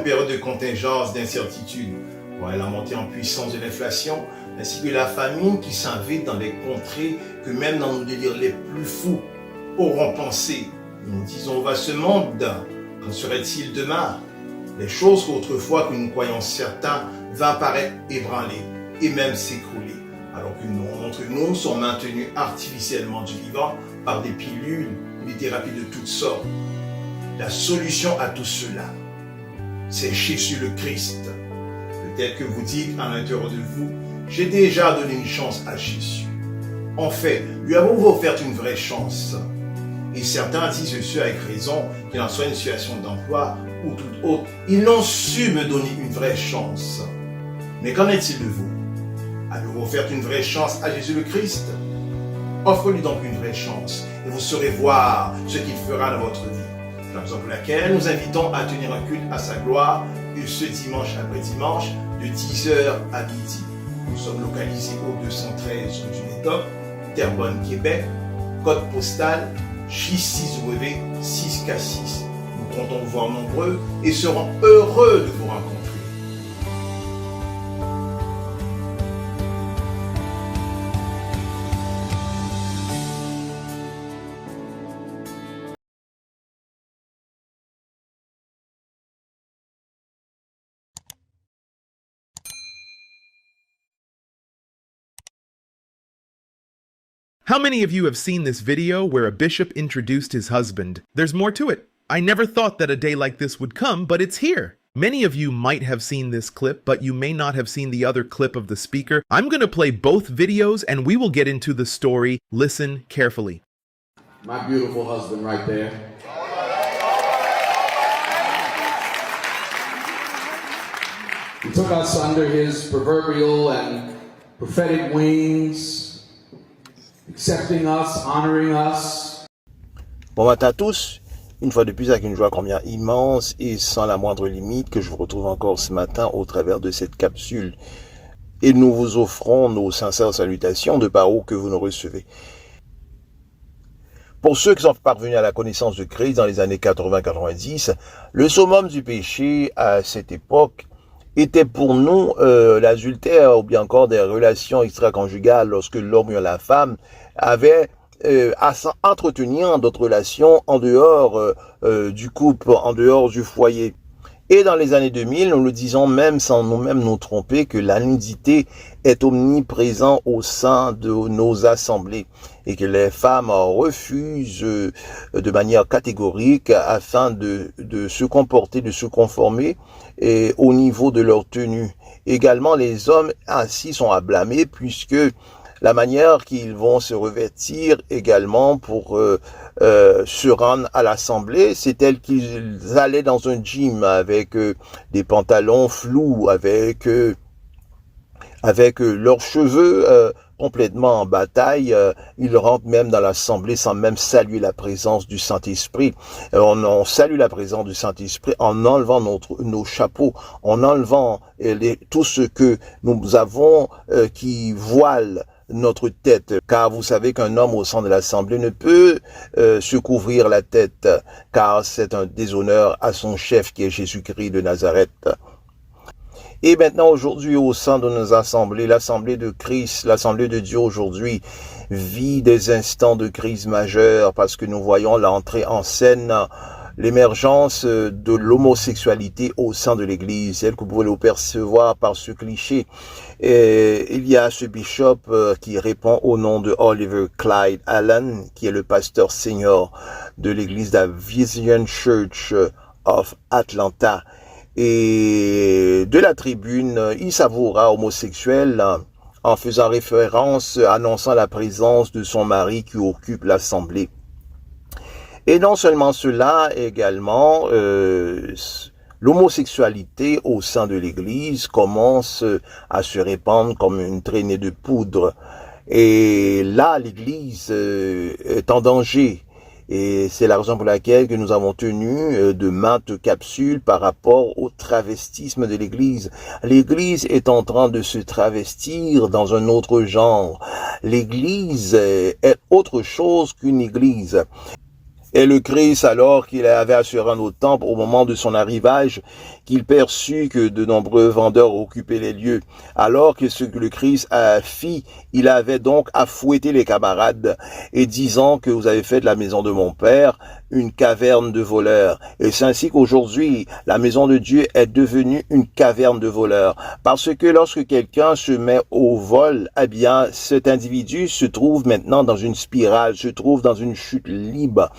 une période de contingence, d'incertitude. Ouais, la montée en puissance de l'inflation, ainsi que la famine qui s'invite dans des contrées que même dans nos délires les plus fous auront pensé. Nous disons, va ce monde, qu'en serait-il demain? Les choses qu'autrefois que nous croyons certains va paraître ébranlées et même s'écrouler, alors que nous, d'entre nous sont maintenus artificiellement du vivant par des pilules ou des thérapies de toutes sortes. La solution à tout cela, c'est Jésus le Christ. Peut-être que vous dites à l'intérieur de vous, j'ai déjà donné une chance à Jésus. En fait, lui avons-vous offert une vraie chance? Et certains disent ceci avec raison, qu'il en soit une situation d'emploi ou toute autre, ils n'ont su me donner une vraie chance. Mais qu'en est-il de vous? Avez-vous offert une vraie chance à Jésus le Christ? Offrez-lui donc une vraie chance et vous saurez voir ce qu'il fera dans votre vie. C'est la raison pour laquelle nous invitons à tenir un culte à sa gloire et ce dimanche après dimanche de 10h à midi. Nous sommes localisés au 213 rue du Médoc, Terrebonne, Québec, code postal J6W 6K6. Nous comptons vous voir nombreux et serons heureux de vous rencontrer. How many of you have seen this video where a bishop introduced his husband? There's more to it. I never thought that a day like this would come, but it's here. Many of you might have seen this clip, but you may not have seen the other clip of the speaker. I'm going to play both videos and we will get into the story. Listen carefully. My beautiful husband right there. He took us under his proverbial and prophetic wings, accepting us, honoring us. Bon matin à tous, une fois de plus avec une joie combien immense et sans la moindre limite que je vous retrouve encore ce matin au travers de cette capsule. Et nous vous offrons nos sincères salutations de par où que vous nous recevez. Pour ceux qui sont parvenus à la connaissance de Christ dans les années 80-90, le summum du péché à cette époque était pour nous l'adultère ou bien encore des relations extra-conjugales lorsque l'homme et la femme avaient à s'entretenir d'autres relations en dehors du couple, en dehors du foyer. Et dans les années 2000, nous le disons même sans nous-mêmes nous tromper que la nudité est omniprésente au sein de nos assemblées et que les femmes refusent de manière catégorique afin de se comporter, de se conformer et au niveau de leur tenue. Également, les hommes ainsi sont à blâmer puisque la manière qu'ils vont se revêtir également pour se rendre à l'assemblée, c'est tel qu'ils allaient dans un gym avec des pantalons flous, avec leurs cheveux complètement en bataille. Ils rentrent même dans l'assemblée sans même saluer la présence du Saint-Esprit. On salue la présence du Saint-Esprit en enlevant nos chapeaux, en enlevant tout ce que nous avons qui voile notre tête, car vous savez qu'un homme au sein de l'assemblée ne peut se couvrir la tête, car c'est un déshonneur à son chef qui est Jésus-Christ de Nazareth. Et maintenant, aujourd'hui, au sein de nos assemblées, l'assemblée de Christ, l'assemblée de Dieu aujourd'hui, vit des instants de crise majeure parce que nous voyons l'entrée en scène, l'émergence de l'homosexualité au sein de l'Église, celle que vous pouvez le percevoir par ce cliché. Et il y a ce bishop qui répond au nom de Oliver Clyde Allen, qui est le pasteur senior de l'Église de la Vision Church of Atlanta. Et de la tribune, il s'avouera homosexuel en faisant référence, annonçant la présence de son mari qui occupe l'assemblée. Et non seulement cela, également, l'homosexualité au sein de l'Église commence à se répandre comme une traînée de poudre. Et là, l'Église est en danger. Et c'est la raison pour laquelle que nous avons tenu de maintes capsules par rapport au travestisme de l'Église. L'Église est en train de se travestir dans un autre genre. L'Église est autre chose qu'une Église. Et le Christ, alors qu'il avait assuré au temple au moment de son arrivage, qu'il perçut que de nombreux vendeurs occupaient les lieux. Alors que ce que le Christ a fit, il avait donc à fouetter les camarades et disant que vous avez fait de la maison de mon père une caverne de voleurs. Et c'est ainsi qu'aujourd'hui, la maison de Dieu est devenue une caverne de voleurs. Parce que lorsque quelqu'un se met au vol, eh bien, cet individu se trouve maintenant dans une spirale, se trouve dans une chute libre.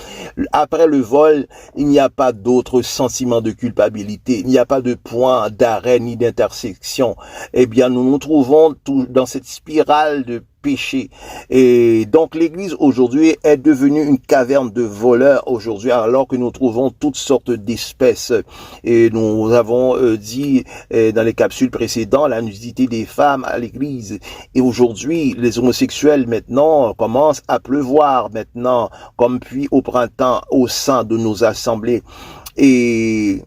Après le vol, il n'y a pas d'autre sentiment de culpabilité, il n'y a pas de point d'arrêt ni d'intersection. Eh bien, nous nous trouvons dans cette spirale de péché. Et donc l'église aujourd'hui est devenue une caverne de voleurs aujourd'hui, alors que nous trouvons toutes sortes d'espèces. Et nous avons dit dans les capsules précédentes la nudité des femmes à l'église. Et aujourd'hui, les homosexuels maintenant commencent à pleuvoir maintenant, comme puis au printemps au sein de nos assemblées. Et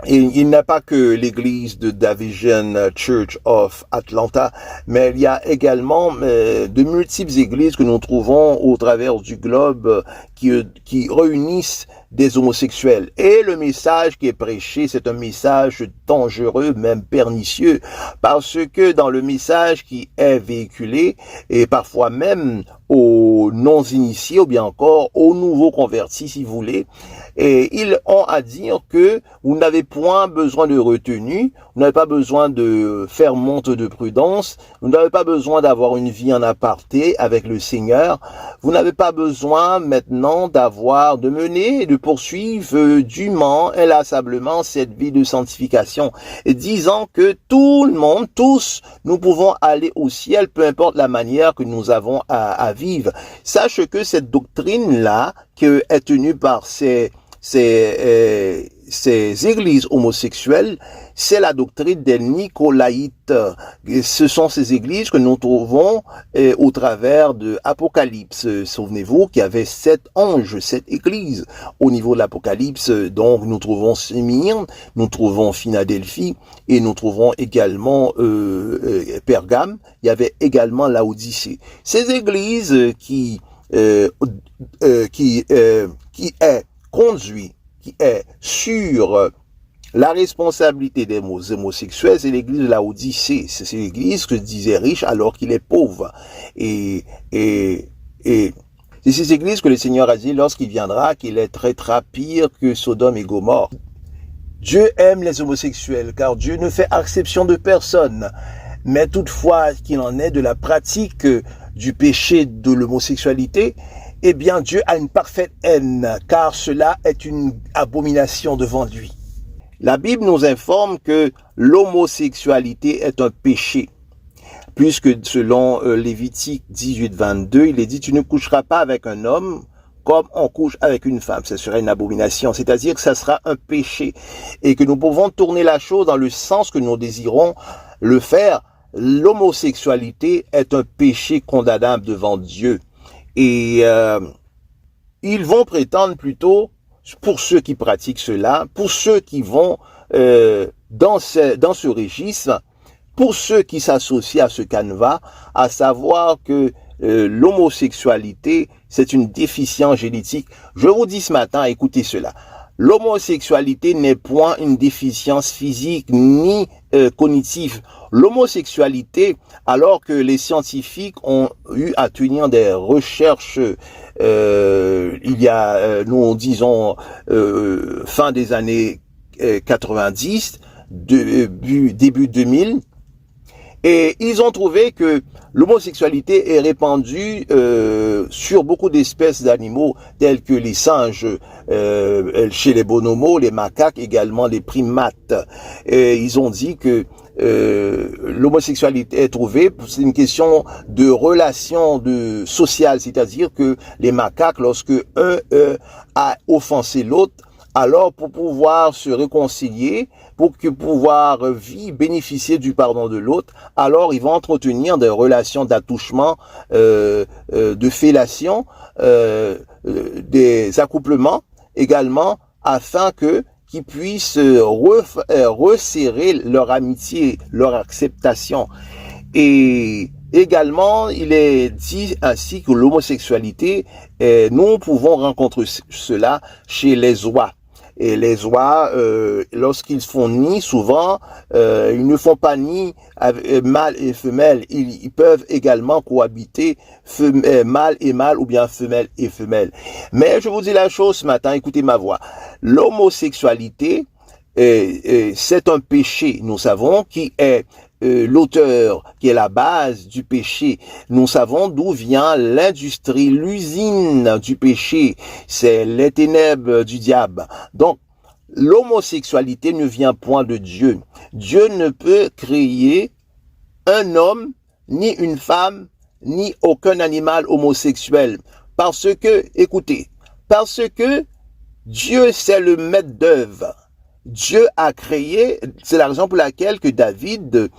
il n'y a pas que l'église de Davision Church of Atlanta, mais il y a également de multiples églises que nous trouvons au travers du globe qui réunissent des homosexuels. Et le message qui est prêché, c'est un message dangereux, même pernicieux, parce que dans le message qui est véhiculé, et parfois même aux non-initiés, ou bien encore aux nouveaux convertis, si vous voulez, et ils ont à dire que vous n'avez point besoin de retenue, vous n'avez pas besoin de faire montre de prudence, vous n'avez pas besoin d'avoir une vie en aparté avec le Seigneur, vous n'avez pas besoin maintenant de mener, de poursuivre dûment, inlassablement cette vie de sanctification, et disant que tout le monde, tous, nous pouvons aller au ciel, peu importe la manière que nous avons à vivre. Sache que cette doctrine-là, qui est tenue par ces églises homosexuelles, c'est la doctrine des Nicolaïtes. Ce sont ces églises que nous trouvons au travers de Apocalypse. Souvenez-vous qu'il y avait 7 anges, 7 églises au niveau de l'Apocalypse. Donc nous trouvons Smyrne, nous trouvons Philadelphie et nous trouvons également Pergame. Il y avait également Laodicée. Ces églises qui est conduit, qui est sur la responsabilité des homosexuels, c'est l'église de Laodicée. C'est l'église que disait riche alors qu'il est pauvre. Et c'est ces églises que le Seigneur a dit lorsqu'il viendra qu'il les traitera pire que Sodome et Gomorrhe. Dieu aime les homosexuels car Dieu ne fait exception de personne. Mais toutefois qu'il en est de la pratique du péché de l'homosexualité, eh bien Dieu a une parfaite haine, car cela est une abomination devant lui. La Bible nous informe que l'homosexualité est un péché, puisque selon Lévitique 18-22, il est dit « Tu ne coucheras pas avec un homme comme on couche avec une femme ». Ce serait une abomination, c'est-à-dire que ça sera un péché, et que nous pouvons tourner la chose dans le sens que nous désirons le faire. L'homosexualité est un péché condamnable devant Dieu. Et ils vont prétendre plutôt, pour ceux qui pratiquent cela, pour ceux qui vont dans ce registre, pour ceux qui s'associent à ce canevas, à savoir que l'homosexualité, c'est une déficience génétique. Je vous dis ce matin, écoutez cela. L'homosexualité n'est point une déficience physique ni cognitive. L'homosexualité, alors que les scientifiques ont eu à tenir des recherches, il y a, nous disons, fin des années 90, début 2000, et ils ont trouvé que l'homosexualité est répandue sur beaucoup d'espèces d'animaux tels que les singes, chez les bonobos, les macaques, également les primates. Et ils ont dit que l'homosexualité est trouvée, c'est une question de relation sociale, c'est-à-dire que les macaques, lorsque un a offensé l'autre, alors pour pouvoir se réconcilier, pour pouvoir bénéficier du pardon de l'autre, alors ils vont entretenir des relations d'attouchement, de fellation, des accouplements également, afin qu'ils puissent resserrer leur amitié, leur acceptation. Et Également, il est dit ainsi que l'homosexualité, nous pouvons rencontrer cela chez les oies. Et les oies, lorsqu'ils font nid, souvent, ils ne font pas nid avec mâle et femelle. Ils peuvent également cohabiter mâle et mâle ou bien femelle et femelle. Mais je vous dis la chose ce matin, écoutez ma voix. L'homosexualité, c'est un péché, nous savons, qui est l'auteur, qui est la base du péché. Nous savons d'où vient l'industrie, l'usine du péché. C'est les ténèbres du diable. Donc, l'homosexualité ne vient point de Dieu. Dieu ne peut créer un homme, ni une femme, ni aucun animal homosexuel. Parce que, écoutez, parce que Dieu, c'est le maître d'œuvre. Dieu a créé, c'est la raison pour laquelle que David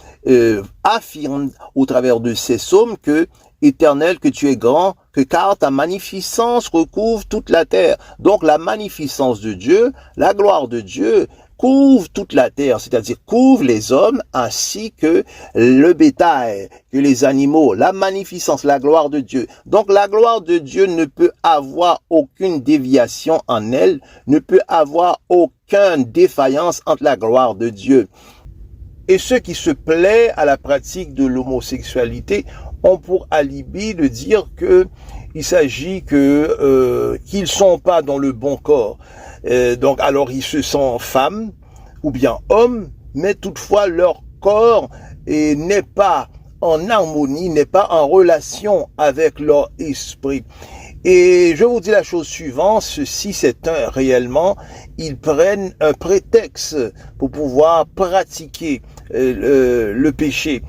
affirme au travers de ses psaumes que Éternel, que tu es grand, que car ta magnificence recouvre toute la terre. Donc la magnificence de Dieu, la gloire de Dieu couvre toute la terre, c'est-à-dire couvre les hommes ainsi que le bétail, que les animaux, la magnificence, la gloire de Dieu. Donc la gloire de Dieu ne peut avoir aucune déviation en elle, ne peut avoir aucune défaillance entre la gloire de Dieu. Et ceux qui se plaisent à la pratique de l'homosexualité ont pour alibi de dire que il s'agit qu'ils sont pas dans le bon corps. Donc alors ils se sentent femmes ou bien hommes, mais toutefois leur corps n'est pas en harmonie, n'est pas en relation avec leur esprit. Et je vous dis la chose suivante, ceci c'est réellement, ils prennent un prétexte pour pouvoir pratiquer le péché,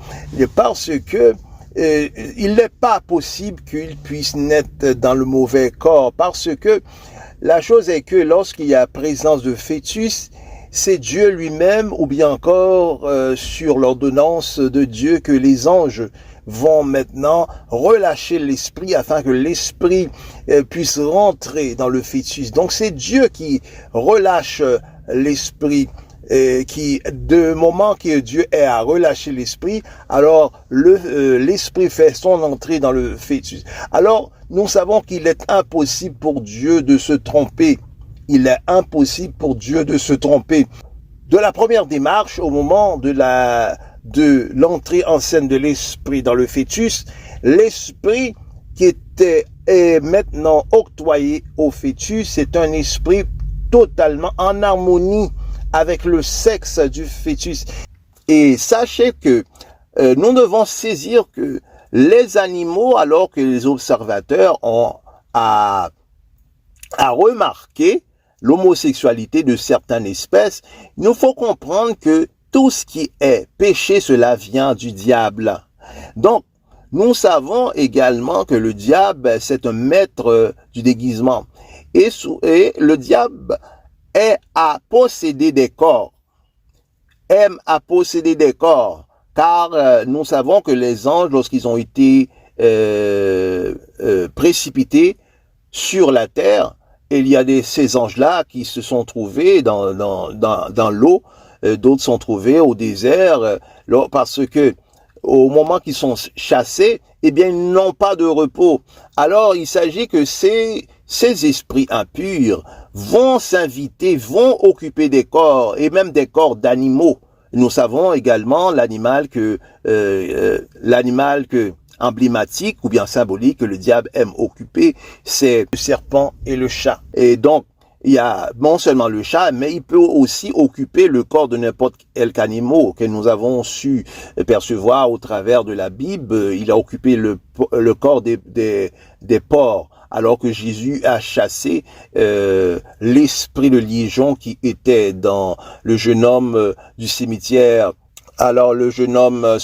parce que il n'est pas possible qu'ils puissent naître dans le mauvais corps, parce que la chose est que lorsqu'il y a présence de fœtus, c'est Dieu lui-même ou bien encore sur l'ordonnance de Dieu que les anges vont maintenant relâcher l'esprit afin que l'esprit puisse rentrer dans le fœtus. Donc c'est Dieu qui relâche l'esprit. Qui, de moment que Dieu est à relâcher l'esprit, alors l'esprit fait son entrée dans le fœtus. Alors, nous savons qu'il est impossible pour Dieu de se tromper. Il est impossible pour Dieu de se tromper. De la première démarche, au moment de l'entrée en scène de l'esprit dans le fœtus, l'esprit qui est maintenant octroyé au fœtus, c'est un esprit totalement en harmonie avec le sexe du fœtus. Et sachez que nous devons saisir que les animaux, alors que les observateurs ont à remarquer l'homosexualité de certaines espèces, il nous faut comprendre que tout ce qui est péché, cela vient du diable. Donc, nous savons également que le diable, c'est un maître du déguisement. Et le diable est à posséder des corps, aime à posséder des corps, car nous savons que les anges, lorsqu'ils ont été précipités sur la terre, il y a ces anges-là qui se sont trouvés dans l'eau, d'autres sont trouvés au désert, parce que au moment qu'ils sont chassés, eh bien, ils n'ont pas de repos. Alors, il s'agit que ces esprits impurs vont s'inviter, vont occuper des corps, et même des corps d'animaux. Nous savons également l'animal emblématique ou bien symbolique que le diable aime occuper, c'est le serpent et le chat. Et donc, il y a non seulement le chat, mais il peut aussi occuper le corps de n'importe quel animal que nous avons su percevoir au travers de la Bible. Il a occupé le corps des porcs, alors que Jésus a chassé l'esprit de liégeon qui était dans le jeune homme du cimetière. Alors ce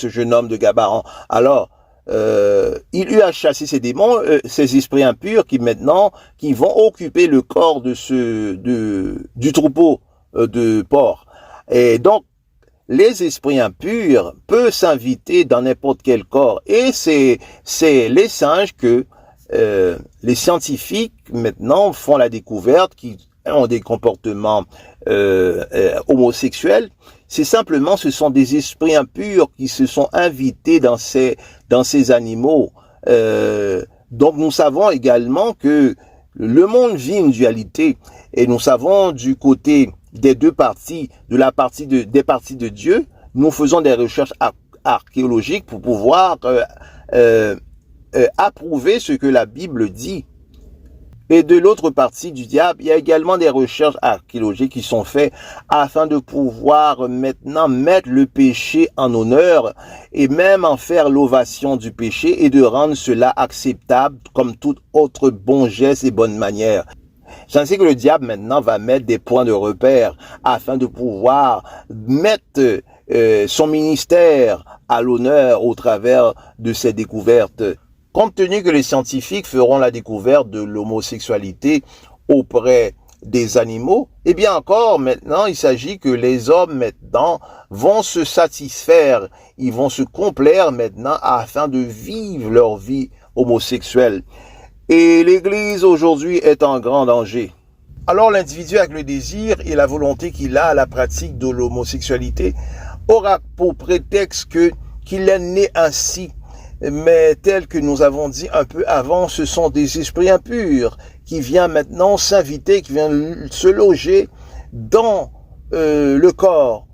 jeune homme de Gabaran. Alors, il lui a chassé ces démons, ces esprits impurs qui vont occuper le corps du troupeau de porcs. Et donc, les esprits impurs peuvent s'inviter dans n'importe quel corps. Et c'est les singes que les scientifiques maintenant font la découverte qui ont des comportements homosexuels. C'est simplement, ce sont des esprits impurs qui se sont invités dans dans ces animaux. Donc nous savons également que le monde vit une dualité et nous savons du côté des deux parties, des parties de Dieu, nous faisons des recherches archéologiques pour pouvoir approuver ce que la Bible dit. Et de l'autre partie du diable, il y a également des recherches archéologiques qui sont faites afin de pouvoir maintenant mettre le péché en honneur et même en faire l'ovation du péché et de rendre cela acceptable comme tout autre bon geste et bonne manière. J'en sais que le diable maintenant va mettre des points de repère afin de pouvoir mettre son ministère à l'honneur au travers de ces découvertes. Compte tenu que les scientifiques feront la découverte de l'homosexualité auprès des animaux, eh bien encore maintenant, il s'agit que les hommes maintenant vont se satisfaire, ils vont se complaire maintenant afin de vivre leur vie homosexuelle. Et l'Église aujourd'hui est en grand danger. Alors l'individu avec le désir et la volonté qu'il a à la pratique de l'homosexualité aura pour prétexte qu'il est né ainsi. Mais tel que nous avons dit un peu avant, ce sont des esprits impurs qui viennent maintenant s'inviter, qui viennent se loger dans le corps.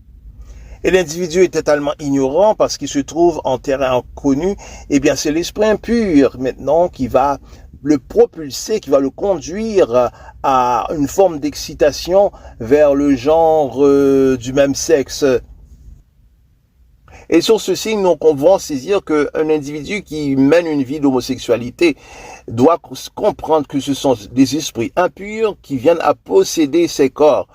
Et l'individu est totalement ignorant parce qu'il se trouve en terrain inconnu. Eh bien, c'est l'esprit impur maintenant qui va le propulser, qui va le conduire à une forme d'excitation vers le genre du même sexe. Et sur ceci, nous pouvons saisir qu'un individu qui mène une vie d'homosexualité doit comprendre que ce sont des esprits impurs qui viennent à posséder ses corps.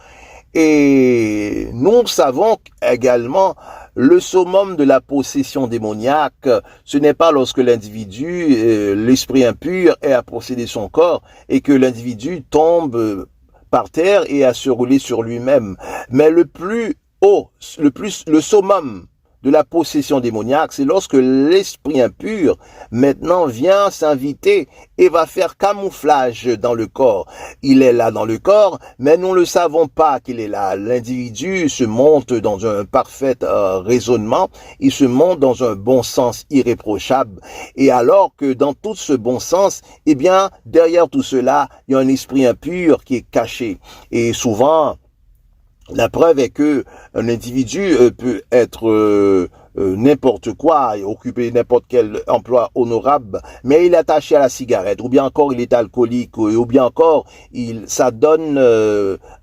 Et nous savons également le summum de la possession démoniaque, ce n'est pas lorsque l'individu, l'esprit impur, est à posséder son corps et que l'individu tombe par terre et à se rouler sur lui-même. Mais le plus haut, le summum de la possession démoniaque, c'est lorsque l'esprit impur maintenant vient s'inviter et va faire camouflage dans le corps. Il est là dans le corps, mais nous ne le savons pas qu'il est là. L'individu se monte dans un parfait raisonnement, il se monte dans un bon sens irréprochable. Et alors que dans tout ce bon sens, eh bien, derrière tout cela, il y a un esprit impur qui est caché. Et souvent, la preuve est que un individu peut être n'importe quoi et occuper n'importe quel emploi honorable, mais il est attaché à la cigarette, ou bien encore il est alcoolique, ou bien encore ça donne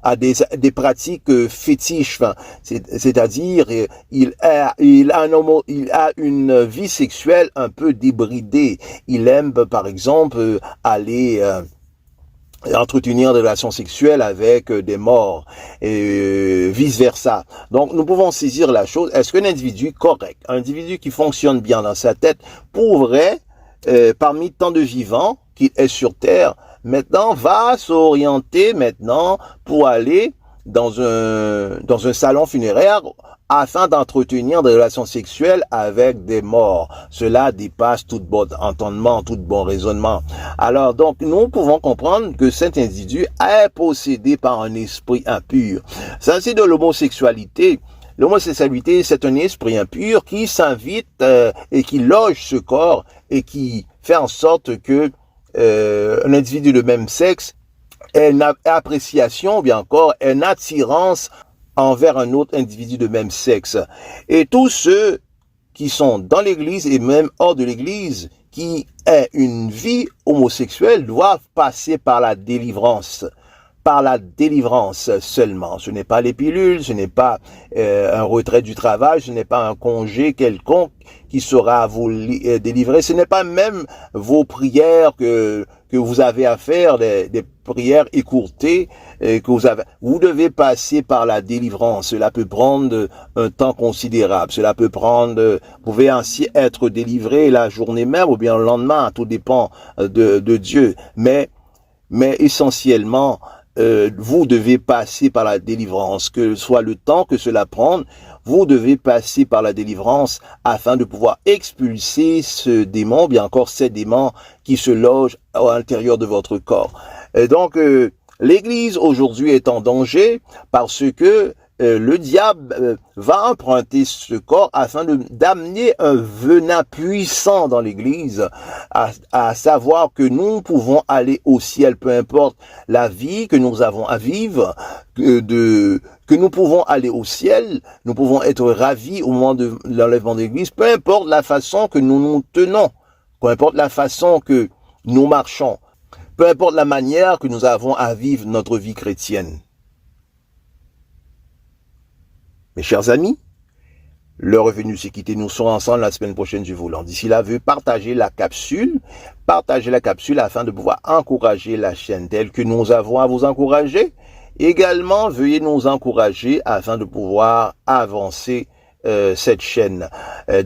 à des pratiques fétiches, c'est-à-dire il a une vie sexuelle un peu débridée. Il aime par exemple aller entretenir des relations sexuelles avec des morts et vice-versa. Donc nous pouvons saisir la chose, est-ce qu'un individu correct, un individu qui fonctionne bien dans sa tête pourrait, parmi tant de vivants qu'il est sur terre, maintenant va s'orienter maintenant pour aller dans un salon funéraire afin d'entretenir des relations sexuelles avec des morts. Cela dépasse tout bon entendement, tout bon raisonnement. Alors donc, nous pouvons comprendre que cet individu est possédé par un esprit impur. C'est de l'homosexualité. L'homosexualité, c'est un esprit impur qui s'invite et qui loge ce corps et qui fait en sorte que un individu de même sexe ait une appréciation ou bien encore une attirance envers un autre individu de même sexe. Et tous ceux qui sont dans l'église et même hors de l'église, qui aient une vie homosexuelle, doivent passer par la délivrance. Par la délivrance seulement. Ce n'est pas les pilules, ce n'est pas un retrait du travail, ce n'est pas un congé quelconque qui sera vous délivrer, ce n'est pas même vos prières que vous avez à faire, des prières écourtées que vous devez passer par la délivrance. Cela peut prendre un temps considérable, cela peut prendre, vous pouvez ainsi être délivré la journée même ou bien le lendemain, tout dépend de Dieu, mais essentiellement, vous devez passer par la délivrance, que ce soit le temps que cela prenne, vous devez passer par la délivrance afin de pouvoir expulser ce démon, bien encore ces démons qui se logent à l'intérieur de votre corps. Et donc, l'Église aujourd'hui est en danger parce que le diable va emprunter ce corps afin d'amener un venin puissant dans l'Église, à savoir que nous pouvons aller au ciel, peu importe la vie que nous avons à vivre, que nous pouvons aller au ciel, nous pouvons être ravis au moment de l'enlèvement de l'Église, peu importe la façon que nous nous tenons, peu importe la façon que nous marchons, peu importe la manière que nous avons à vivre notre vie chrétienne. Mes chers amis, l'heure est venue de se quitter. Nous serons ensemble la semaine prochaine, Dieu voulant. D'ici là, veuillez partager la capsule afin de pouvoir encourager la chaîne telle que nous avons à vous encourager. Également, veuillez nous encourager afin de pouvoir avancer cette chaîne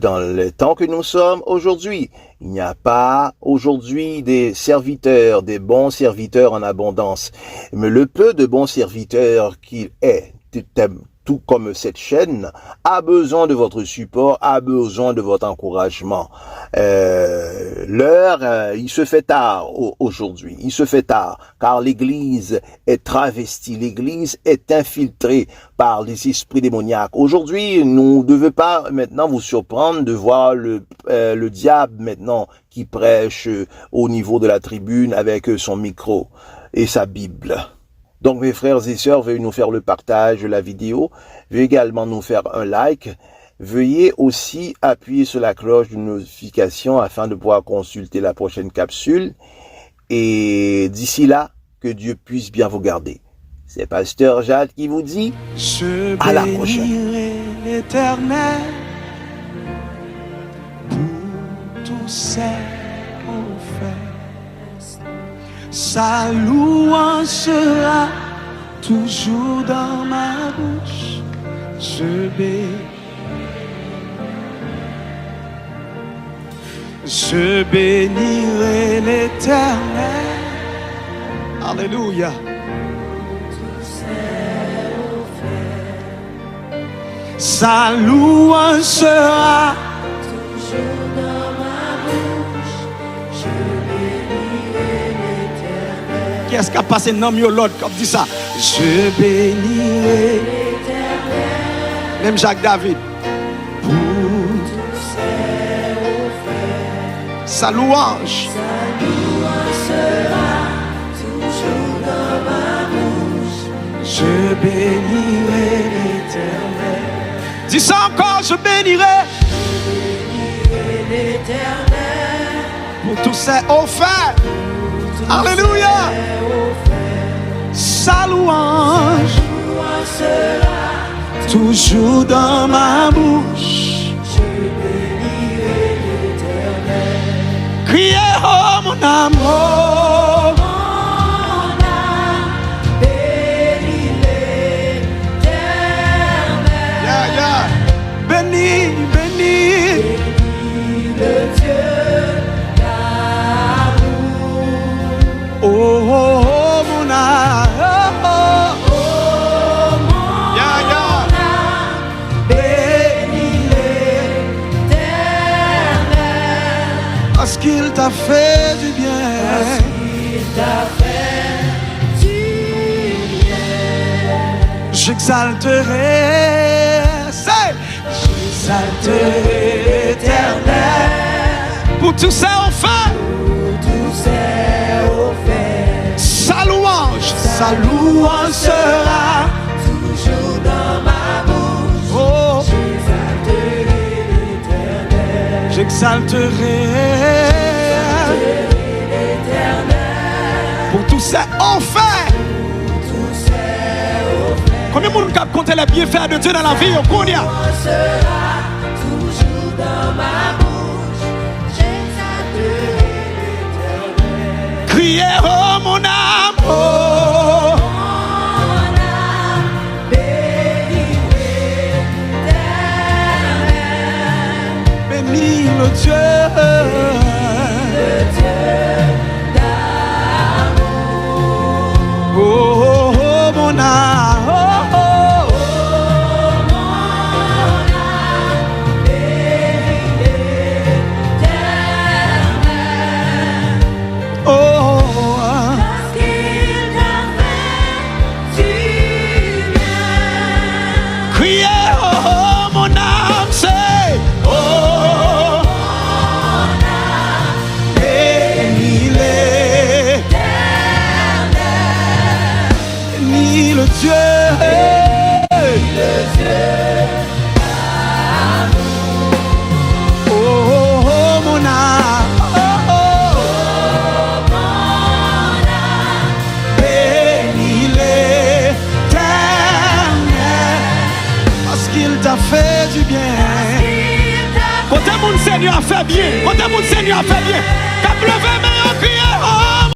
dans le temps que nous sommes aujourd'hui. Il n'y a pas aujourd'hui des bons serviteurs en abondance, mais le peu de bons serviteurs qu'il est, tout comme cette chaîne, a besoin de votre support, a besoin de votre encouragement. L'heure, il se fait tard aujourd'hui, il se fait tard, car l'Église est travestie, l'Église est infiltrée par les esprits démoniaques. Aujourd'hui, nous ne devons pas maintenant vous surprendre de voir le diable maintenant qui prêche au niveau de la tribune avec son micro et sa Bible. Donc mes frères et sœurs, veuillez nous faire le partage de la vidéo, veuillez également nous faire un like, veuillez aussi appuyer sur la cloche de notification afin de pouvoir consulter la prochaine capsule. Et d'ici là, que Dieu puisse bien vous garder. C'est Pasteur Jade qui vous dit à la prochaine. Je bénirai l'Éternel pour tous ses bienfaits. Sa louange sera toujours dans ma bouche. Je bénirai l'Éternel. Alléluia. Sa louange sera toujours dans ma bouche. Je bénirai l'Éternel. Qu'est-ce qui a passé dans mieux l'autre comme dit ça? Je bénirai l'Éternel. Même Jacques David. Pour tous ses faits. Sa louange. Sa louange sera toujours dans ma bouche. Je bénirai l'Éternel. Dis ça encore, je bénirai l'Éternel pour tous ses hauts faits. Alléluia. Sa louange sera toujours dans ma bouche. Je bénirai l'Éternel. Criez, oh mon amour. Bénis, bénis, le Dieu d'amour. Oh, oh, oh, mon âme, oh, mon âme, bénis l'Éternel. Parce qu'il t'a fait du bien. Parce qu'il t'a fait du bien. J'exalterai. J'exalterai l'Éternel pour tous ses hauts faits. Sa louange sera toujours dans ma bouche. Oh. J'exalterai l'Éternel. J'exalterai l'Éternel pour tous ses hauts faits. Combien de monde cap compter les bienfaits de Dieu dans la vie au Kounia? Sera toujours dans ma bouche. J'exalterai l'Éternel. Criez, oh mon âme, oh mon âme, bénis l'Éternel. Bénis le Dieu d'amour. Oh, oh, oh mon âme. Dieu. Oh, oh, oh, mon âme. Oh, oh. Bénis l'Éternel parce qu'il t'a fait du bien. Quand mon Seigneur a fait bien, quand mon Seigneur a fait bien, t'as pleuré mais on crie. Oh,